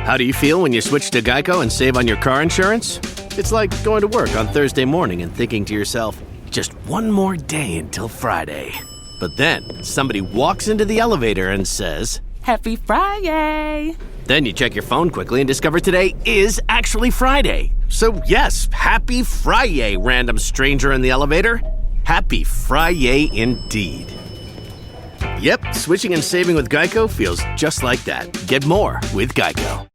How do you feel when you switch to Geico and save on your car insurance? It's like going to work on Thursday morning and thinking to yourself, just one more day until Friday. But then somebody walks into the elevator and says, Happy Friday! Then you check your phone quickly and discover today is actually Friday. So yes, happy Friday, random stranger in the elevator. Happy Friday indeed. Yep, switching and saving with Geico feels just like that. Get more with Geico.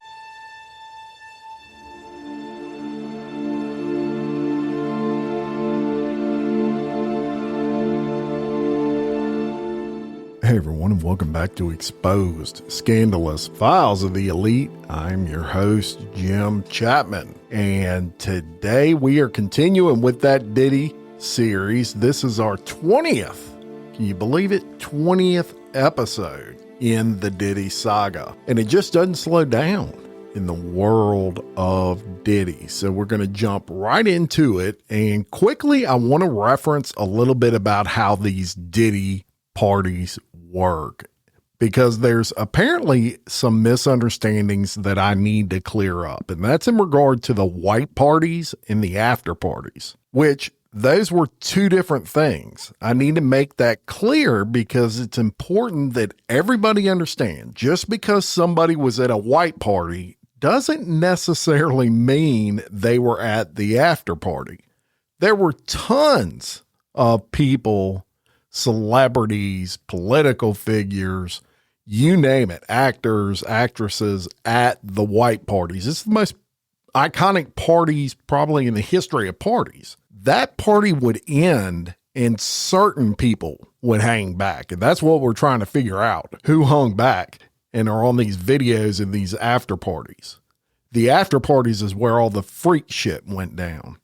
Hey everyone, and welcome back to Exposed, Scandalous Files of the Elite. I'm your host, Jim Chapman, and today we are continuing with that Diddy series. This is our 20th, can you believe it, 20th episode in the Diddy saga, and it just doesn't slow down in the world of Diddy. So we're going to jump right into it, and quickly I want to reference a little bit about how these Diddy parties work, because there's apparently some misunderstandings that I need to clear up, and that's in regard to the white parties and the after parties, which those were two different things. I need to make that clear because it's important that everybody understand just because somebody was at a white party doesn't necessarily mean they were at the after party. There were tons of people, celebrities, political figures, you name it, actors, actresses at the white parties. It's the most iconic parties probably in the history of parties. That party would end and certain people would hang back. And that's what we're trying to figure out. Who hung back and are on these videos in these after parties. The after parties is where all the freak shit went down.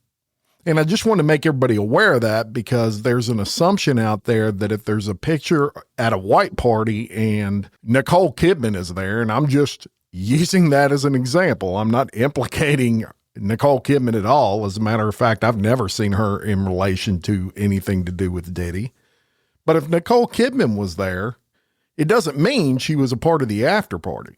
And I just want to make everybody aware of that because there's an assumption out there that if there's a picture at a white party and Nicole Kidman is there, and I'm just using that as an example, I'm not implicating Nicole Kidman at all. As a matter of fact, I've never seen her in relation to anything to do with Diddy. But if Nicole Kidman was there, it doesn't mean she was a part of the after party.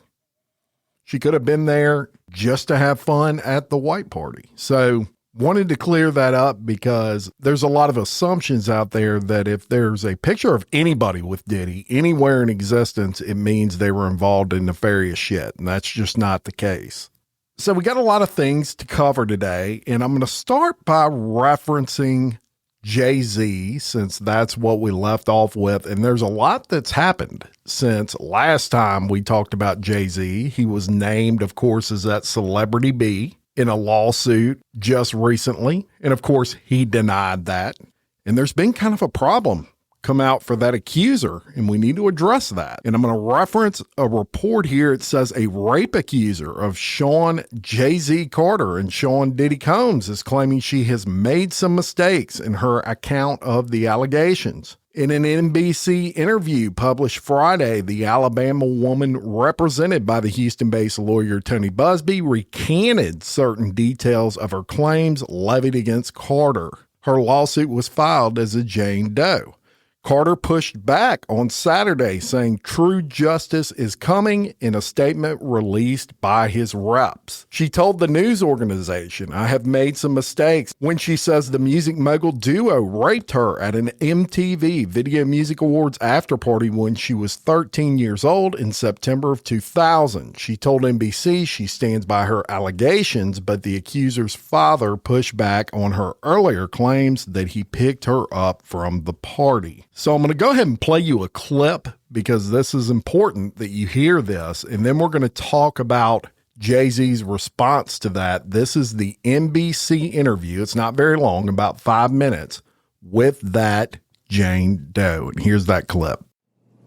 She could have been there just to have fun at the white party. So wanted to clear that up because there's a lot of assumptions out there that if there's a picture of anybody with Diddy anywhere in existence, it means they were involved in nefarious shit. And that's just not the case. So we got a lot of things to cover today, and I'm going to start by referencing Jay-Z since that's what we left off with. And there's a lot that's happened since last time we talked about Jay-Z. He was named, of course, as that Celebrity B in a lawsuit just recently. And of course, he denied that. And there's been kind of a problem come out for that accuser, and we need to address that. And I'm going to reference a report here. It says a rape accuser of Sean Jay-Z Carter and Sean Diddy Combs is claiming she has made some mistakes in her account of the allegations. In an NBC interview published Friday, the Alabama woman represented by the Houston-based lawyer Tony Busby recanted certain details of her claims levied against Carter. Her lawsuit was filed as a Jane Doe. Carter pushed back on Saturday, saying true justice is coming in a statement released by his reps. She told the news organization, I have made some mistakes when she says the music mogul duo raped her at an MTV Video Music Awards after party when she was 13 years old in September of 2000. She told NBC she stands by her allegations, but the accuser's father pushed back on her earlier claims that he picked her up from the party. So I'm going to go ahead and play you a clip because this is important that you hear this. And then we're going to talk about Jay-Z's response to that. This is the NBC interview. It's not very long, about 5 minutes with that Jane Doe. And here's that clip.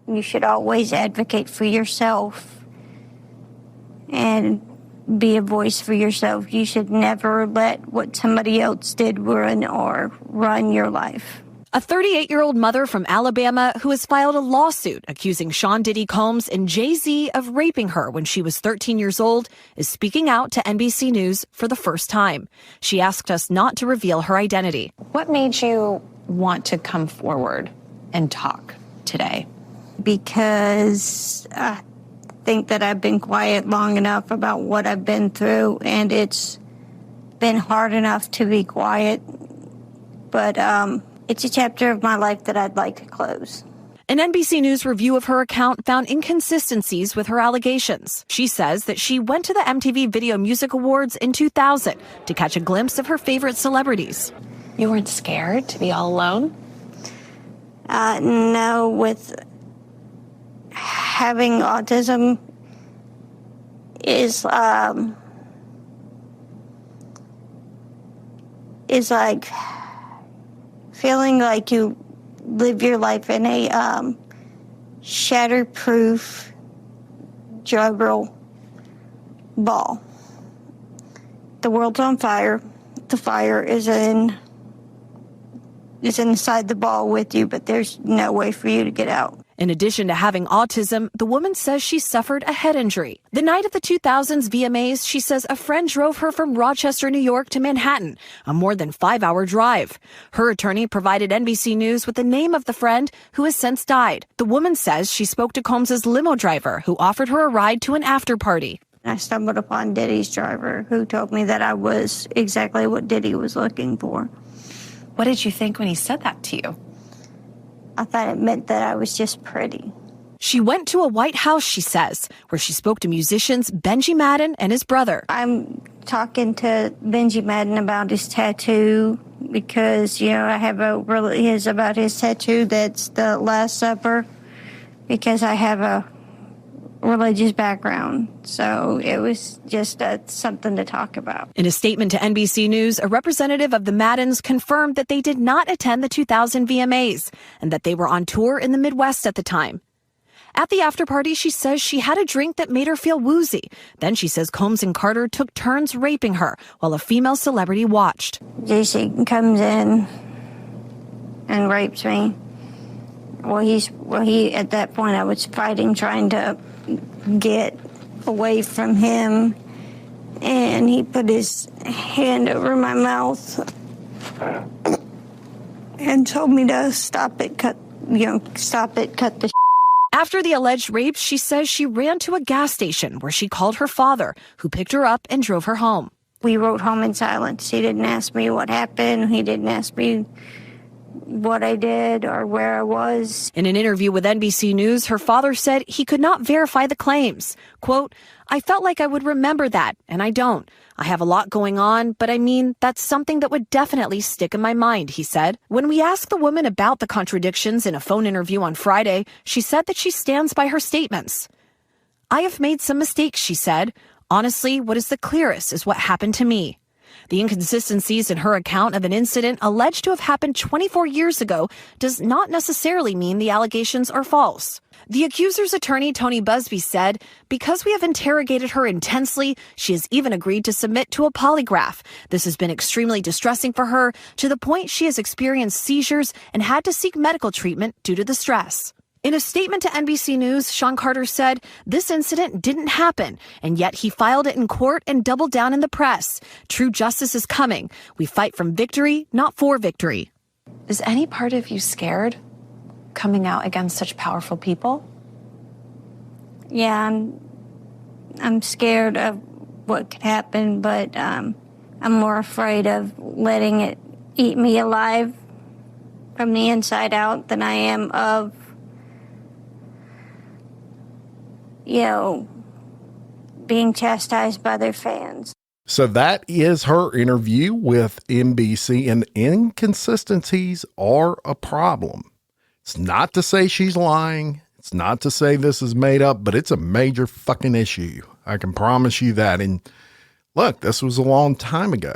You should always advocate for yourself and be a voice for yourself. You should never let what somebody else did run your life. A 38-year-old mother from Alabama who has filed a lawsuit accusing Sean Diddy Combs and Jay-Z of raping her when she was 13 years old is speaking out to NBC News for the first time. She asked us not to reveal her identity. What made you want to come forward and talk today? Because think that I've been quiet long enough about what I've been through, and it's been hard enough to be quiet. But it's a chapter of my life that I'd like to close. An NBC News review of her account found inconsistencies with her allegations. She says that she went to the MTV Video Music Awards in 2000 to catch a glimpse of her favorite celebrities. You weren't scared to be all alone? No, with having autism is like feeling like you live your life in a shatterproof juggle ball. The world's on fire. The fire is inside the ball with you, but there's no way for you to get out. In addition to having autism, the woman says she suffered a head injury. The night of the 2000s VMAs, she says a friend drove her from Rochester, New York to Manhattan, a more than 5-hour drive. Her attorney provided NBC News with the name of the friend who has since died. The woman says she spoke to Combs's limo driver who offered her a ride to an after party. I stumbled upon Diddy's driver who told me that I was exactly what Diddy was looking for. What did you think when he said that to you? I thought it meant that I was just pretty. She went to a White House, she says, where she spoke to musicians Benji Madden and his brother. I'm talking to Benji Madden about his tattoo because, I have about his tattoo that's the Last Supper because I have a religious background. So it was just something to talk about. In a statement to NBC News, a representative of the Maddens confirmed that they did not attend the 2000 VMAs and that they were on tour in the Midwest at the time. At the after party, she says she had a drink that made her feel woozy. Then she says Combs and Carter took turns raping her while a female celebrity watched. JC comes in and rapes me. He at that point I was fighting, trying to get away from him, and he put his hand over my mouth and told me to stop it, cut the. After the alleged rapes, she says she ran to a gas station where she called her father, who picked her up and drove her home. We rode home in silence. He didn't ask me what happened. He didn't ask me what I did or where I was. In an interview with NBC News, her father said he could not verify the claims. Quote, "I felt like I would remember that, and I don't. I have a lot going on, but that's something that would definitely stick in my mind," he said. When we asked the woman about the contradictions in a phone interview on Friday, she said that she stands by her statements. "I have made some mistakes," she said. "Honestly, what is the clearest is what happened to me." The inconsistencies in her account of an incident alleged to have happened 24 years ago does not necessarily mean the allegations are false. The accuser's attorney, Tony Busby, said, "Because we have interrogated her intensely, she has even agreed to submit to a polygraph. This has been extremely distressing for her, to the point she has experienced seizures and had to seek medical treatment due to the stress." In a statement to NBC News, Sean Carter said, "This incident didn't happen, and yet he filed it in court and doubled down in the press. True justice is coming. We fight from victory, not for victory." Is any part of you scared coming out against such powerful people? Yeah, I'm scared of what could happen, but I'm more afraid of letting it eat me alive from the inside out than I am of being chastised by their fans. So that is her interview with NBC, and inconsistencies are a problem. It's not to say she's lying. It's not to say this is made up, but it's a major fucking issue. I can promise you that. And look, this was a long time ago.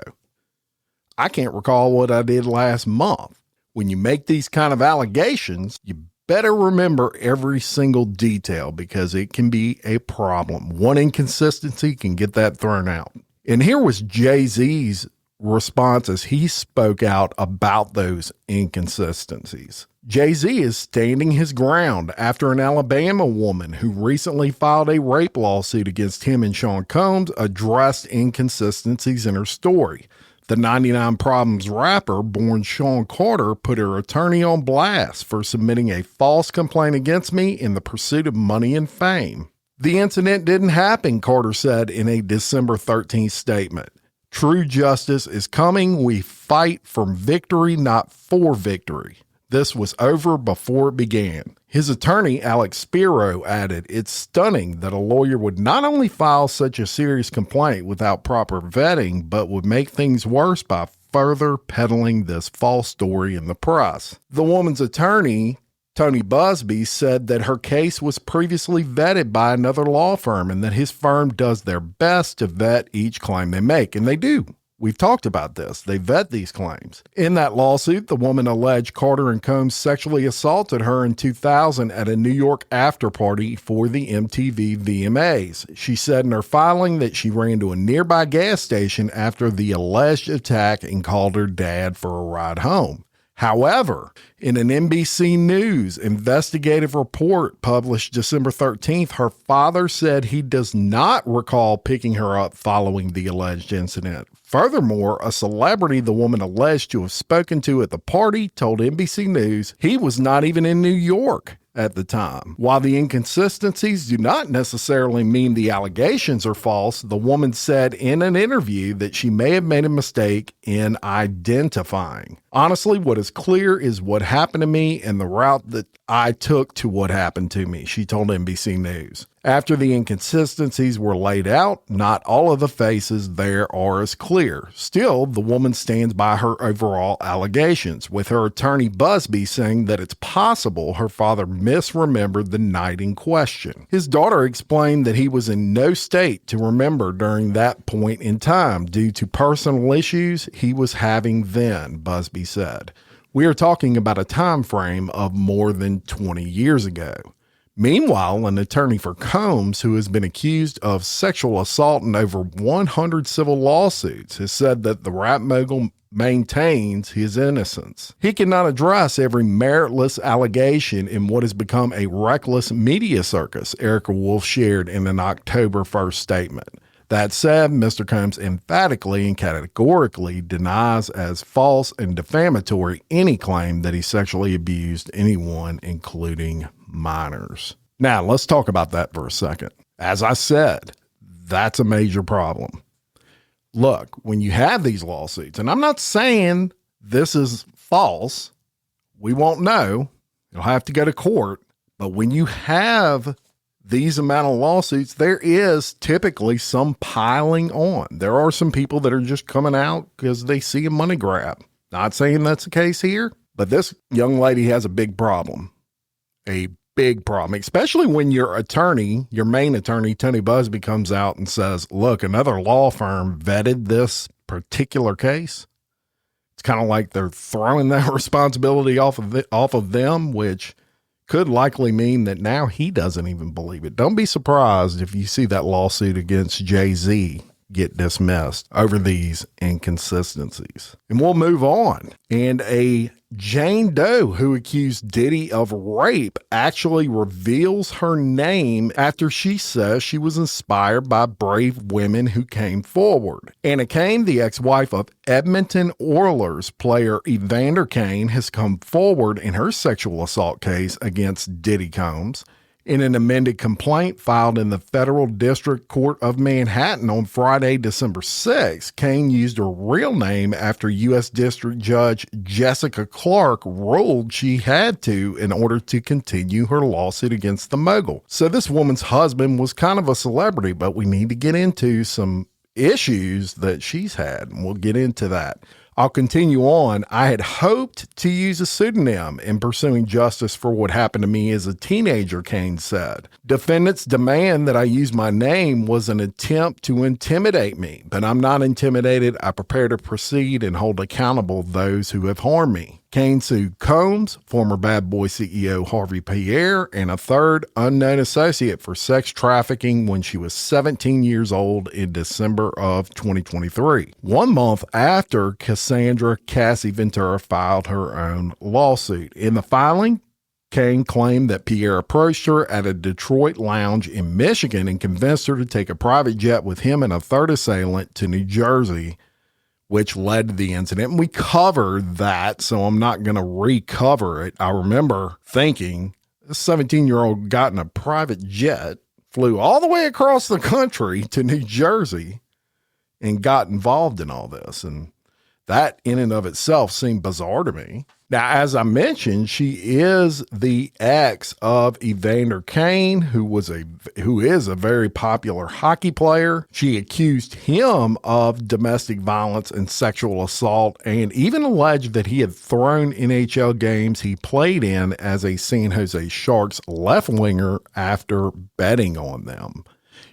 I can't recall what I did last month. When you make these kind of allegations, you better remember every single detail because it can be a problem. One inconsistency can get that thrown out. And here was Jay-Z's response as he spoke out about those inconsistencies. Jay-Z is standing his ground after an Alabama woman who recently filed a rape lawsuit against him and Sean Combs addressed inconsistencies in her story. The 99 Problems rapper, born Sean Carter, put her attorney on blast for submitting a false complaint against me in the pursuit of money and fame. The incident didn't happen, Carter said in a December 13th statement. True justice is coming. We fight for victory, not for victory. This was over before it began. His attorney, Alex Spiro, added, it's stunning that a lawyer would not only file such a serious complaint without proper vetting, but would make things worse by further peddling this false story in the press. The woman's attorney, Tony Busby, said that her case was previously vetted by another law firm and that his firm does their best to vet each claim they make, and they do. We've talked about this. They vet these claims. In that lawsuit, the woman alleged Carter and Combs sexually assaulted her in 2000 at a New York after party for the MTV VMAs. She said in her filing that she ran to a nearby gas station after the alleged attack and called her dad for a ride home. However, in an NBC News investigative report published December 13th, her father said he does not recall picking her up following the alleged incident. Furthermore, a celebrity the woman alleged to have spoken to at the party told NBC News he was not even in New York at the time. While the inconsistencies do not necessarily mean the allegations are false, the woman said in an interview that she may have made a mistake in identifying. Honestly, what is clear is what happened to me and the route that I took to what happened to me, she told NBC News. After the inconsistencies were laid out, not all of the faces there are as clear. Still, the woman stands by her overall allegations, with her attorney Busby saying that it's possible her father misremembered the night in question. His daughter explained that he was in no state to remember during that point in time due to personal issues he was having then, Busby said. We are talking about a time frame of more than 20 years ago. Meanwhile, an attorney for Combs, who has been accused of sexual assault in over 100 civil lawsuits, has said that the rap mogul maintains his innocence. He cannot address every meritless allegation in what has become a reckless media circus, Erica Wolf shared in an October 1st statement. That said, Mr. Combs emphatically and categorically denies as false and defamatory any claim that he sexually abused anyone, including minors. Now, let's talk about that for a second. As I said, that's a major problem. Look, when you have these lawsuits, and I'm not saying this is false, we won't know. You'll have to go to court. But when you have these amount of lawsuits, there is typically some piling on. There are some people that are just coming out because they see a money grab. Not saying that's the case here, but this young lady has a big problem. A big problem, especially when your attorney, your main attorney, Tony Busby, comes out and says, look, another law firm vetted this particular case. It's kind of like they're throwing that responsibility off of them, which could likely mean that now he doesn't even believe it. Don't be surprised if you see that lawsuit against Jay-Z get dismissed over these inconsistencies. And we'll move on. And a Jane Doe, who accused Diddy of rape, actually reveals her name after she says she was inspired by brave women who came forward. Anna Kane, the ex-wife of Edmonton Oilers player Evander Kane, has come forward in her sexual assault case against Diddy Combs. In an amended complaint filed in the Federal District Court of Manhattan on Friday, December 6, Kane used her real name after U.S. District Judge Jessica Clark ruled she had to in order to continue her lawsuit against the mogul. So this woman's husband was kind of a celebrity, but we need to get into some issues that she's had, and we'll get into that. I'll continue on. I had hoped to use a pseudonym in pursuing justice for what happened to me as a teenager, Kane said. Defendants demand that I use my name was an attempt to intimidate me, but I'm not intimidated. I prepare to proceed and hold accountable those who have harmed me. Kane sued Combs, former Bad Boy CEO Harvey Pierre, and a third unknown associate for sex trafficking when she was 17 years old in December of 2023. 1 month after Cassandra Cassie Ventura filed her own lawsuit. In the filing, Kane claimed that Pierre approached her at a Detroit lounge in Michigan and convinced her to take a private jet with him and a third assailant to New Jersey, which led to the incident. And we covered that, so I'm not going to recover it. I remember thinking, this 17-year-old got in a private jet flew all the way across the country to New Jersey and got involved in all this. And that in and of itself seemed bizarre to me. Now, as I mentioned, she is the ex of Evander Kane, who is a very popular hockey player. She accused him of domestic violence and sexual assault, and even alleged that he had thrown NHL games he played in as a San Jose Sharks left winger after betting on them.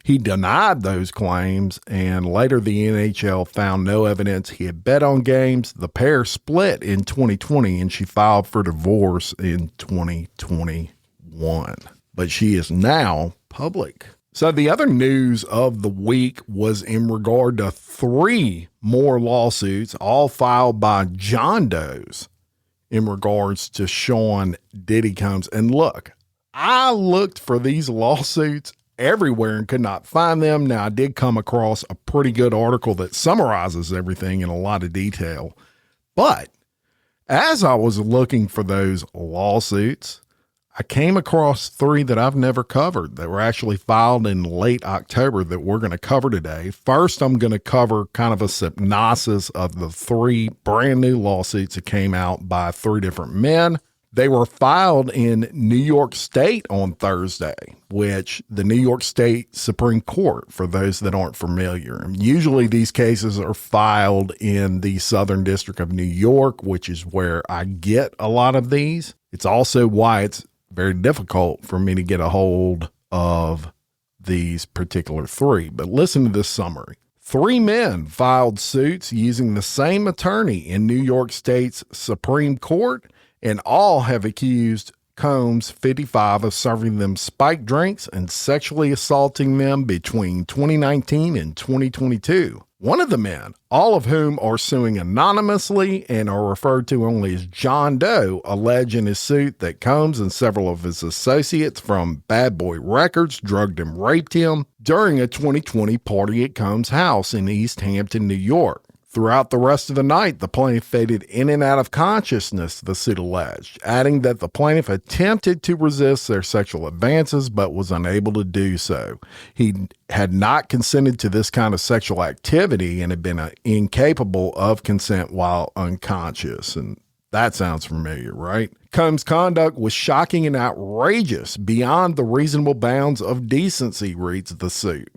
He denied those claims, and later the NHL found no evidence he had bet on games. The pair split in 2020, and she filed for divorce in 2021. But she is now public. So the other news of the week was in regard to 3 more lawsuits, all filed by John Does in regards to Sean Diddy Combs. And look, I looked for these lawsuits everywhere and could not find them. Now, I did come across a pretty good article that summarizes everything in a lot of detail. But as I was looking for those lawsuits, I came across 3 that I've never covered that were actually filed in late October that we're going to cover today. First, I'm going to cover kind of a synopsis of the 3 brand new lawsuits that came out by 3 different men. They were filed in New York State on Thursday, which the New York State Supreme Court, for those that aren't familiar. Usually these cases are filed in the Southern District of New York, which is where I get a lot of these. It's also why it's very difficult for me to get a hold of these particular 3. But listen to this summary. 3 men filed suits using the same attorney in New York State's Supreme Court, and all have accused Combs, 55, of serving them spiked drinks and sexually assaulting them between 2019 and 2022. One of the men, all of whom are suing anonymously and are referred to only as John Doe, allege in his suit that Combs and several of his associates from Bad Boy Records drugged and raped him during a 2020 party at Combs' house in East Hampton, New York. Throughout the rest of the night, the plaintiff faded in and out of consciousness, the suit alleged, adding that the plaintiff attempted to resist their sexual advances but was unable to do so. He had not consented to this kind of sexual activity and had been incapable of consent while unconscious. And that sounds familiar, right? Combs' conduct was shocking and outrageous beyond the reasonable bounds of decency, reads the suit.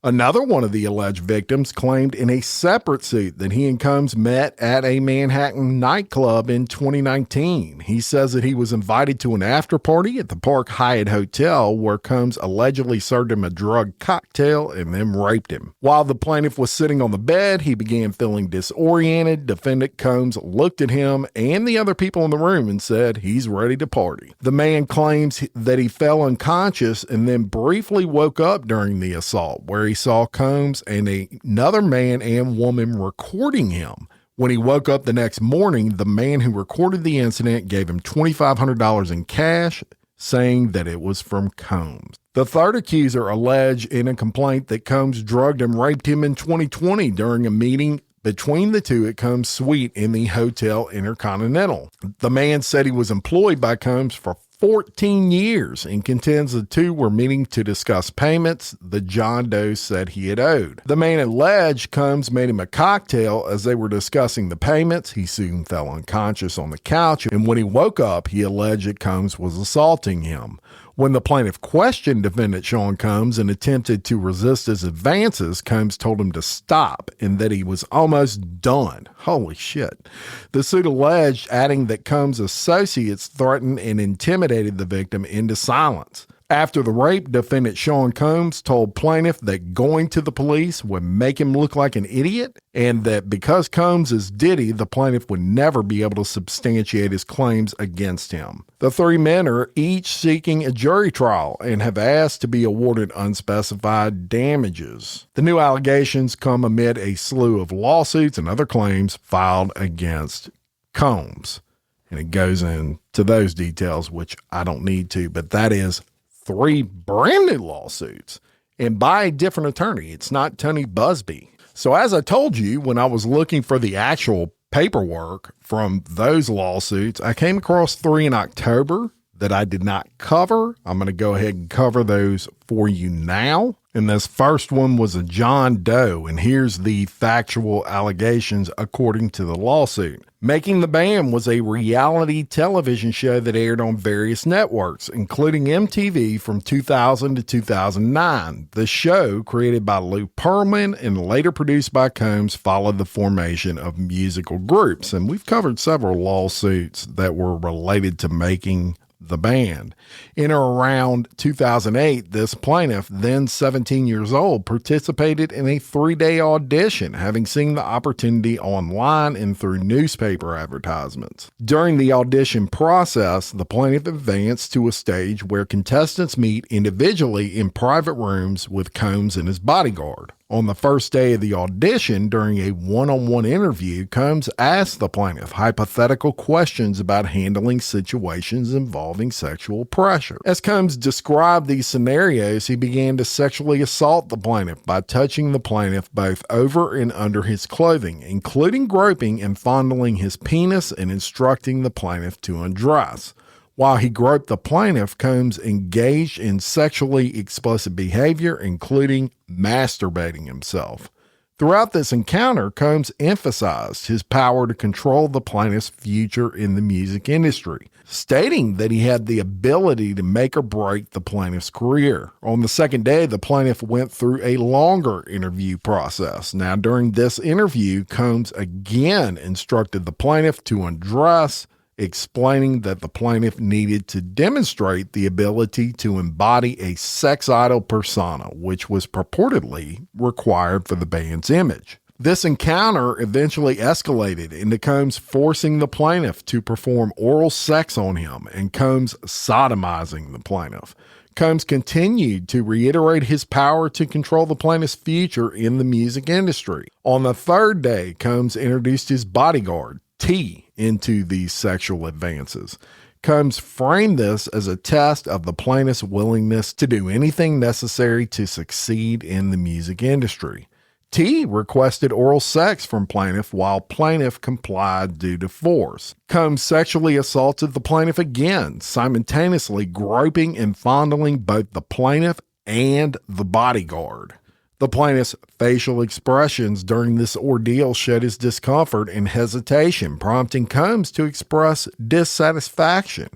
Another one of the alleged victims claimed in a separate suit that he and Combs met at a Manhattan nightclub in 2019. He says that he was invited to an after party at the Park Hyatt Hotel where Combs allegedly served him a drug cocktail and then raped him. While the plaintiff was sitting on the bed, he began feeling disoriented. Defendant Combs looked at him and the other people in the room and said he's ready to party. The man claims that he fell unconscious and then briefly woke up during the assault, where he saw Combs and another man and woman recording him. When he woke up the next morning, the man who recorded the incident gave him $2,500 in cash, saying that it was from Combs. The third accuser alleged in a complaint that Combs drugged and raped him in 2020 during a meeting between the two at Combs' suite in the Hotel Intercontinental. The man said he was employed by Combs for 14 years and contends the two were meeting to discuss payments that John Doe said he had owed. The man alleged Combs made him a cocktail as they were discussing the payments. He soon fell unconscious on the couch, and when he woke up, he alleged that Combs was assaulting him. When the plaintiff questioned defendant Sean Combs and attempted to resist his advances, Combs told him to stop and that he was almost done. Holy shit. The suit alleged, adding that Combs' associates threatened and intimidated the victim into silence. After the rape, defendant Sean Combs told plaintiff that going to the police would make him look like an idiot, and that because Combs is Diddy, the plaintiff would never be able to substantiate his claims against him. The 3 men are each seeking a jury trial and have asked to be awarded unspecified damages. The new allegations come amid a slew of lawsuits and other claims filed against Combs. And it goes into those details, which I don't need to, but that is 3 brand new lawsuits and by a different attorney. It's not Tony Busby. So as I told you, when I was looking for the actual paperwork from those lawsuits, I came across 3 in October that I did not cover. I'm going to go ahead and cover those for you now. And this first one was a John Doe, and here's the factual allegations according to the lawsuit. Making the Band was a reality television show that aired on various networks, including MTV from 2000 to 2009. The show, created by Lou Pearlman and later produced by Combs, followed the formation of musical groups. And we've covered several lawsuits that were related to Making the Band. In or around 2008, this plaintiff, then 17 years old, participated in a 3-day audition, having seen the opportunity online and through newspaper advertisements. During the audition process, the plaintiff advanced to a stage where contestants meet individually in private rooms with Combs and his bodyguard. On the first day of the audition, during a one-on-one interview, Combs asked the plaintiff hypothetical questions about handling situations involving sexual pressure. As Combs described these scenarios, he began to sexually assault the plaintiff by touching the plaintiff both over and under his clothing, including groping and fondling his penis and instructing the plaintiff to undress. While he groped the plaintiff, Combs engaged in sexually explicit behavior, including masturbating himself. Throughout this encounter, Combs emphasized his power to control the plaintiff's future in the music industry, stating that he had the ability to make or break the plaintiff's career. On the second day, the plaintiff went through a longer interview process. Now, during this interview, Combs again instructed the plaintiff to undress, explaining that the plaintiff needed to demonstrate the ability to embody a sex idol persona, which was purportedly required for the band's image. This encounter eventually escalated into Combs forcing the plaintiff to perform oral sex on him and Combs sodomizing the plaintiff. Combs continued to reiterate his power to control the plaintiff's future in the music industry. On the third day, Combs introduced his bodyguard, T, into these sexual advances. Combs framed this as a test of the plaintiff's willingness to do anything necessary to succeed in the music industry. T requested oral sex from plaintiff while plaintiff complied due to force. Combs sexually assaulted the plaintiff again, simultaneously groping and fondling both the plaintiff and the bodyguard. The plaintiff's facial expressions during this ordeal showed his discomfort and hesitation, prompting Combs to express dissatisfaction.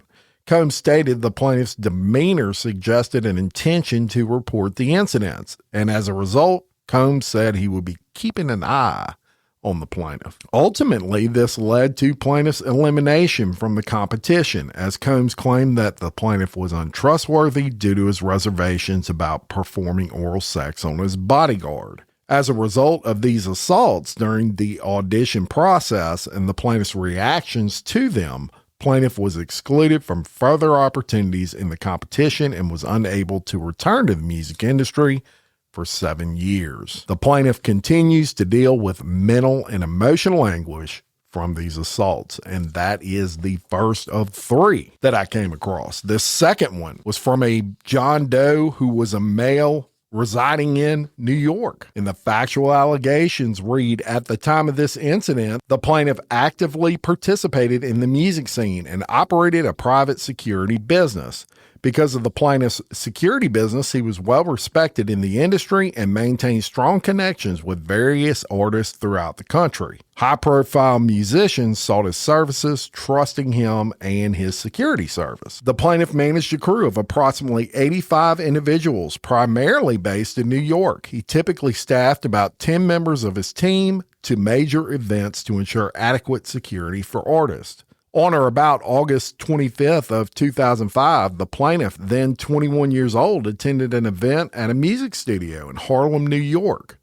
Combs stated the plaintiff's demeanor suggested an intention to report the incidents, and as a result, Combs said he would be keeping an eye on the plaintiff. Ultimately, this led to plaintiff's elimination from the competition, as Combs claimed that the plaintiff was untrustworthy due to his reservations about performing oral sex on his bodyguard. As a result of these assaults during the audition process and the plaintiff's reactions to them, plaintiff was excluded from further opportunities in the competition and was unable to return to the music industry for 7 years. The plaintiff continues to deal with mental and emotional anguish from these assaults, and that is the first of 3 that I came across. The second one was from a John Doe who was a male residing in New York. And the factual allegations read, at the time of this incident, the plaintiff actively participated in the music scene and operated a private security business. Because of the plaintiff's security business, he was well respected in the industry and maintained strong connections with various artists throughout the country. High-profile musicians sought his services, trusting him and his security service. The plaintiff managed a crew of approximately 85 individuals, primarily based in New York. He typically staffed about 10 members of his team to major events to ensure adequate security for artists. On or about August 25th of 2005, the plaintiff, then 21 years old, attended an event at a music studio in Harlem, New York.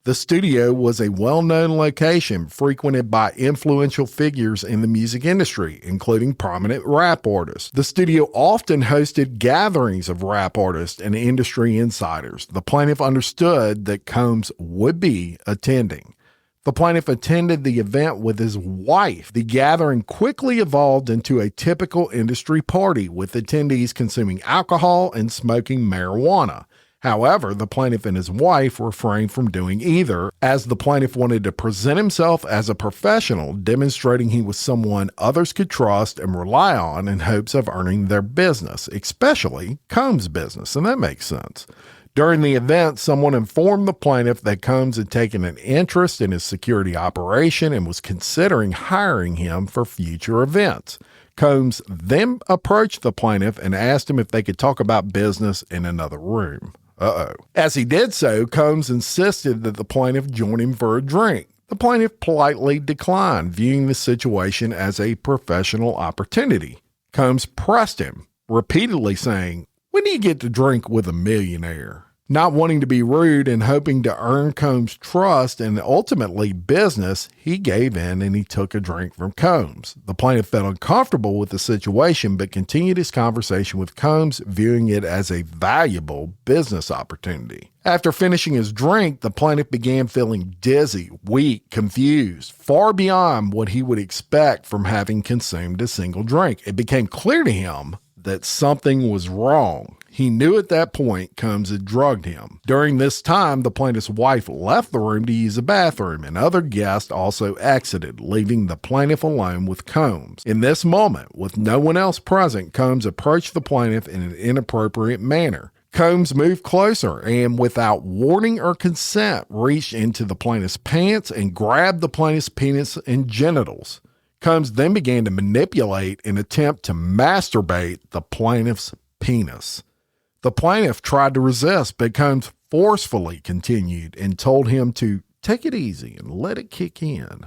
The studio was a well-known location frequented by influential figures in the music industry, including prominent rap artists. The studio often hosted gatherings of rap artists and industry insiders. The plaintiff understood that Combs would be attending. The plaintiff attended the event with his wife. The gathering quickly evolved into a typical industry party, with attendees consuming alcohol and smoking marijuana. However, the plaintiff and his wife refrained from doing either, as the plaintiff wanted to present himself as a professional, demonstrating he was someone others could trust and rely on in hopes of earning their business, especially Combs' business, and that makes sense. During the event, someone informed the plaintiff that Combs had taken an interest in his security operation and was considering hiring him for future events. Combs then approached the plaintiff and asked him if they could talk about business in another room. As he did so, Combs insisted that the plaintiff join him for a drink. The plaintiff politely declined, viewing the situation as a professional opportunity. Combs pressed him, repeatedly saying, "When do you get to drink with a millionaire?" Not wanting to be rude and hoping to earn Combs' trust and ultimately business, he gave in and he took a drink from Combs. The plaintiff felt uncomfortable with the situation but continued his conversation with Combs, viewing it as a valuable business opportunity. After finishing his drink, the plaintiff began feeling dizzy, weak, confused, far beyond what he would expect from having consumed a single drink. It became clear to him that something was wrong. He knew at that point Combs had drugged him. During this time, the plaintiff's wife left the room to use the bathroom, and other guests also exited, leaving the plaintiff alone with Combs. In this moment, with no one else present, Combs approached the plaintiff in an inappropriate manner. Combs moved closer and, without warning or consent, reached into the plaintiff's pants and grabbed the plaintiff's penis and genitals. Combs then began to manipulate and attempt to masturbate the plaintiff's penis. The plaintiff tried to resist, but Combs forcefully continued and told him to take it easy and let it kick in,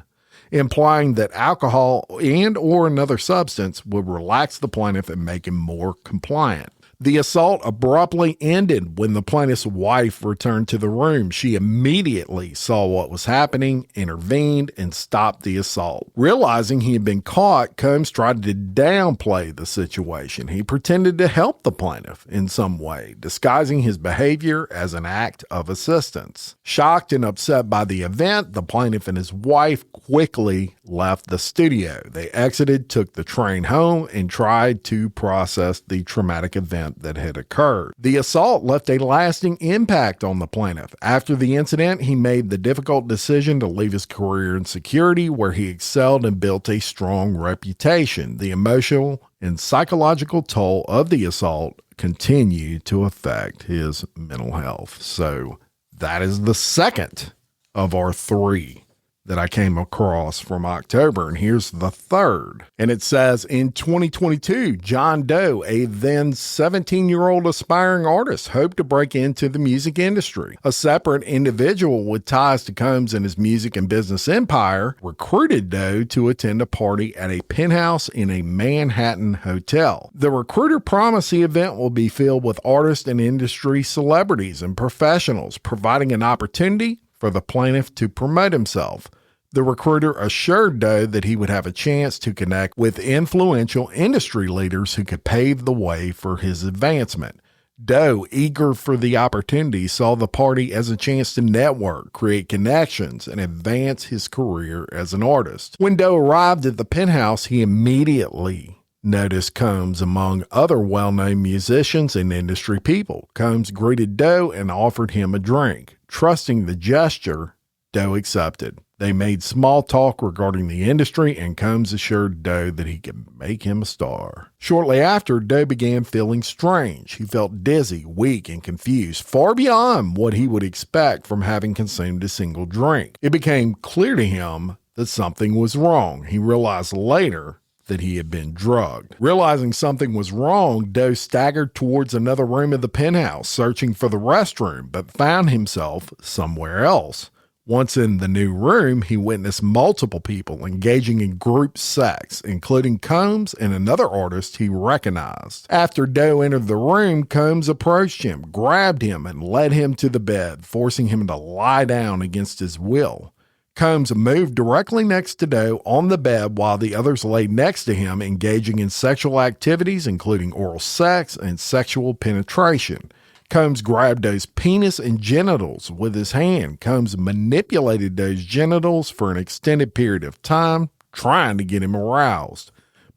implying that alcohol and or another substance would relax the plaintiff and make him more compliant. The assault abruptly ended when the plaintiff's wife returned to the room. She immediately saw what was happening, intervened, and stopped the assault. Realizing he had been caught, Combs tried to downplay the situation. He pretended to help the plaintiff in some way, disguising his behavior as an act of assistance. Shocked and upset by the event, the plaintiff and his wife quickly left the studio. They exited, took the train home, and tried to process the traumatic event that had occurred. The assault left a lasting impact on the plaintiff. After the incident, he made the difficult decision to leave his career in security, where he excelled and built a strong reputation. The emotional and psychological toll of the assault continued to affect his mental health. So that is the second of our three that I came across from October, and here's the third. And it says, in 2022, John Doe, a then 17-year-old aspiring artist, hoped to break into the music industry. A separate individual with ties to Combs and his music and business empire recruited Doe to attend a party at a penthouse in a Manhattan hotel. The recruiter promised the event will be filled with artists and industry celebrities and professionals, providing an opportunity for the plaintiff to promote himself. The recruiter assured Doe that he would have a chance to connect with influential industry leaders who could pave the way for his advancement. Doe, eager for the opportunity, saw the party as a chance to network, create connections, and advance his career as an artist. When Doe arrived at the penthouse, he immediately noticed Combs among other well-known musicians and industry people. Combs greeted Doe and offered him a drink. Trusting the gesture, Doe accepted. They made small talk regarding the industry, and Combs assured Doe that he could make him a star. Shortly after, Doe began feeling strange. He felt dizzy, weak, and confused, far beyond what he would expect from having consumed a single drink. It became clear to him that something was wrong. He realized later that he had been drugged. Realizing something was wrong, Doe staggered towards another room of the penthouse, searching for the restroom, but found himself somewhere else. Once in the new room, he witnessed multiple people engaging in group sex, including Combs and another artist he recognized. After Doe entered the room, Combs approached him, grabbed him, and led him to the bed, forcing him to lie down against his will. Combs moved directly next to Doe on the bed while the others lay next to him, engaging in sexual activities, including oral sex and sexual penetration. Combs grabbed Doe's penis and genitals with his hand. Combs manipulated Doe's genitals for an extended period of time, trying to get him aroused.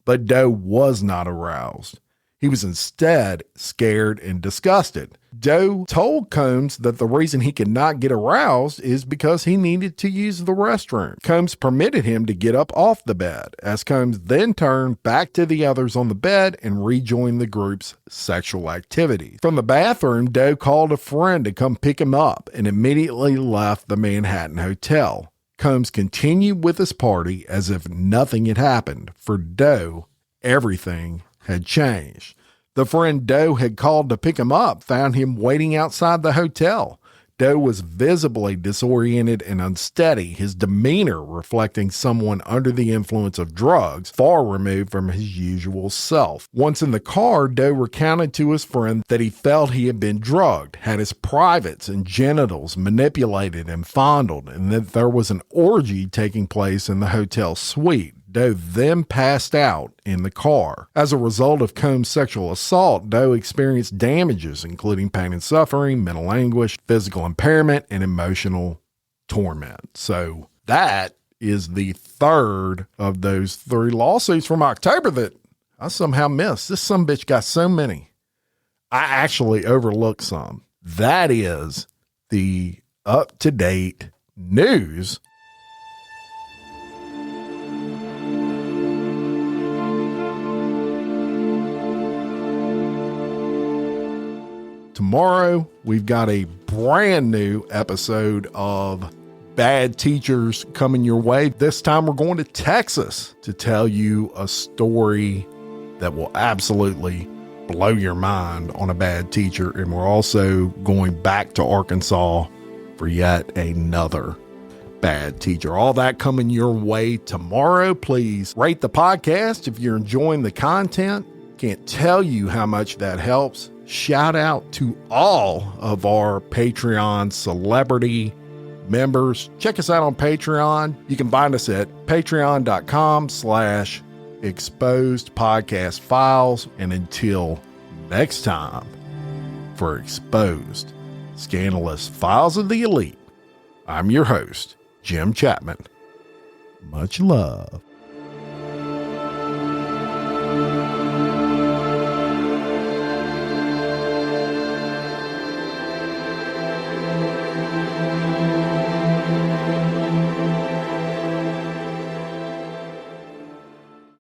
But Doe was not aroused. He was instead scared and disgusted. Doe told Combs that the reason he could not get aroused is because he needed to use the restroom. Combs permitted him to get up off the bed, as Combs then turned back to the others on the bed and rejoined the group's sexual activity. From the bathroom, Doe called a friend to come pick him up and immediately left the Manhattan hotel. Combs continued with his party as if nothing had happened. For Doe, everything had changed. The friend Doe had called to pick him up found him waiting outside the hotel. Doe was visibly disoriented and unsteady, his demeanor reflecting someone under the influence of drugs, far removed from his usual self. Once in the car, Doe recounted to his friend that he felt he had been drugged, had his privates and genitals manipulated and fondled, and that there was an orgy taking place in the hotel suite. Doe then passed out in the car. As a result of Combs' sexual assault, Doe experienced damages, including pain and suffering, mental anguish, physical impairment, and emotional torment. So that is the third of those 3 lawsuits from October that I somehow missed. This sumbitch got so many. I actually overlooked some. That is the up-to-date news. Tomorrow, we've got a brand new episode of Bad Teachers coming your way. This time, we're going to Texas to tell you a story that will absolutely blow your mind on a bad teacher. And we're also going back to Arkansas for yet another bad teacher. All that coming your way tomorrow. Please rate the podcast if you're enjoying the content. Can't tell you how much that helps. Shout out to all of our Patreon celebrity members. Check us out on Patreon. You can find us at patreon.com/exposed podcast files. And until next time, for Exposed Scandalous Files of the Elite, I'm your host, Jim Chapman. Much love.